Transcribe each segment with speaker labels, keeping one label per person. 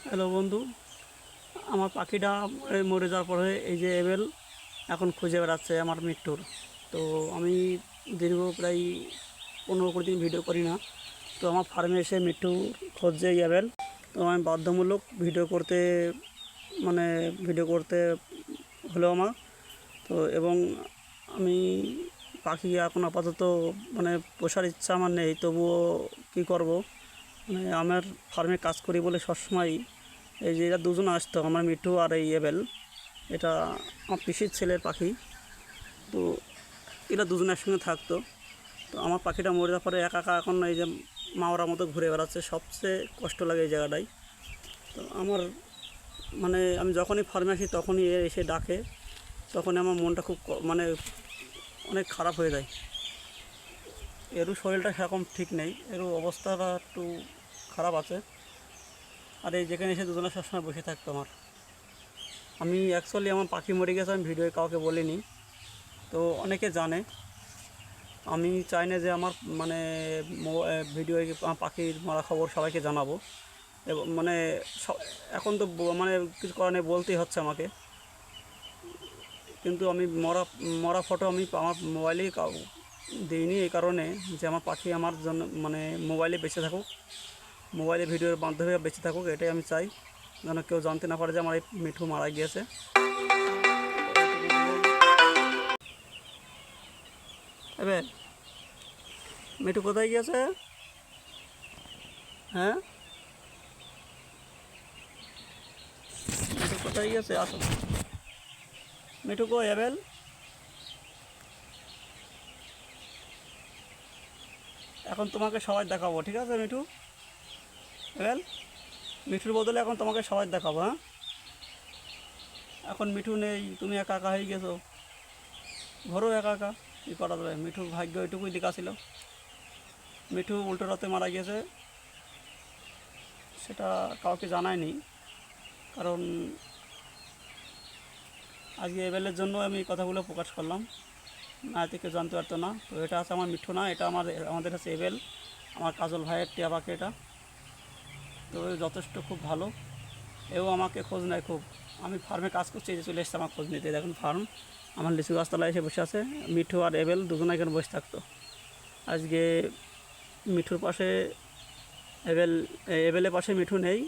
Speaker 1: Hello বন্ধু, আমার পাখিটা মরে যাওয়ার পরে এই যে এবেল এখন খুঁজে বেড়াচ্ছে আমার মৃত্যুর। তো আমি দীর্ঘ প্রায় 15-20 দিন ভিডিও করি না। তো আমার ফার্মে এসে মৃত্যু খুঁজছে এই এবেল। তো আমি বাধ্যমূলক মানে ভিডিও করতে হলো আমার। তো এবং আমি পাখি এখন আপাতত মানে পোষার ইচ্ছা আমার নেই, তবুও কী করব, মানে আমার ফার্মে কাজ করি বলে সবসময় এই যে এরা দুজন আসতো, আমার মিঠু আর এই এবেল, এটা আমার পিসির ছেলের পাখি। তো এরা দুজন একসঙ্গে থাকতো। তো আমার পাখিটা মরে যাওয়ার পরে একা একা এখন এই যে মাওরার মতো ঘুরে বেড়াচ্ছে, সবচেয়ে কষ্ট লাগে এই জায়গাটায়। তো আমার মানে আমি যখনই ফার্মে আসি তখনই এ এসে ডাকে, তখনই আমার মনটা খুব মানে অনেক খারাপ হয়ে যায়। এরও শরীরটা সেরকম ঠিক নেই, এরও অবস্থাটা একটু খারাপ আছে। আর এই যেখানে এসে দুজনে সবসময় বসে থাকতো আমার। আমি অ্যাকচুয়ালি আমার পাখি মরে গেছে আমি ভিডিওয়ে কাউকে বলিনি, তো অনেকে জানে। আমি চাই না যে আমার মানে ভিডিওয়ে আমার পাখির মরা খবর সবাইকে জানাবো, এবং মানে এখন তো মানে কিছু করার নেই, বলতেই হচ্ছে আমাকে। কিন্তু আমি মরা মরা ফটো আমি আমার মোবাইলেই দিইনি এই কারণে যে আমার পাখি আমার জন্য মানে মোবাইলে বেঁচে থাকুক, মোবাইলে ভিডিওর মাধ্যমে বেঁচে থাকুক, এটাই আমি চাই, যেন কেউ জানতে না পারে যে আমার এই মিঠু মারা গিয়েছে। এবার মিঠু কোথায় গিয়েছে? হ্যাঁ, মিঠু কোথায় গিয়েছে? আসো, মিঠু কই এবেল? এখন তোমাকে সবাই দেখাবো, ঠিক আছে মিঠু? এবেল, মিঠুর বদলে এখন তোমাকে সবাই দেখাবো। হ্যাঁ, এখন মিঠু নেই, তুমি একা একা হয়ে গেছো, ঘরও একা একা, কী করা যাবে? মিঠুর ভাগ্য এটুকুই লেখা ছিল। মিঠু উল্টো রাতে মারা গিয়েছে, সেটা কাউকে জানায়নি, কারণ আজকে এবেলের জন্য আমি কথাগুলো প্রকাশ করলাম, না এতে কেউ জানতে পারতো না। তো এটা আছে আমার মিঠু না, এটা আমাদের আছে এবেল, আমার কাজল ভাইয়ের টিয়া পাখি এটা। তো যথেষ্ট খুব ভালো, এও আমাকে খোঁজ নেয় খুব। আমি ফার্মে কাজ করছি, এই যে চলে এসছে আমার খোঁজ নিতে। দেখুন ফার্ম, আমার লিচু গাছতলায় এসে বসে আছে। মিঠু আর এবেল দুজনে এখানে বসে থাকতো। আজকে মিঠুর পাশে এবেল, এবেলের পাশে মিঠু নেই।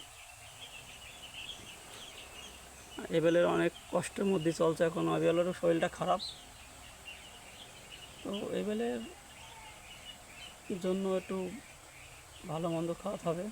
Speaker 1: এবেলের অনেক কষ্টের মধ্যে চলছে এখন, এবেলেরও শরীরটা খারাপ। তো এবেলের জন্য একটু ভালো মন্দ খাওয়াতে হবে।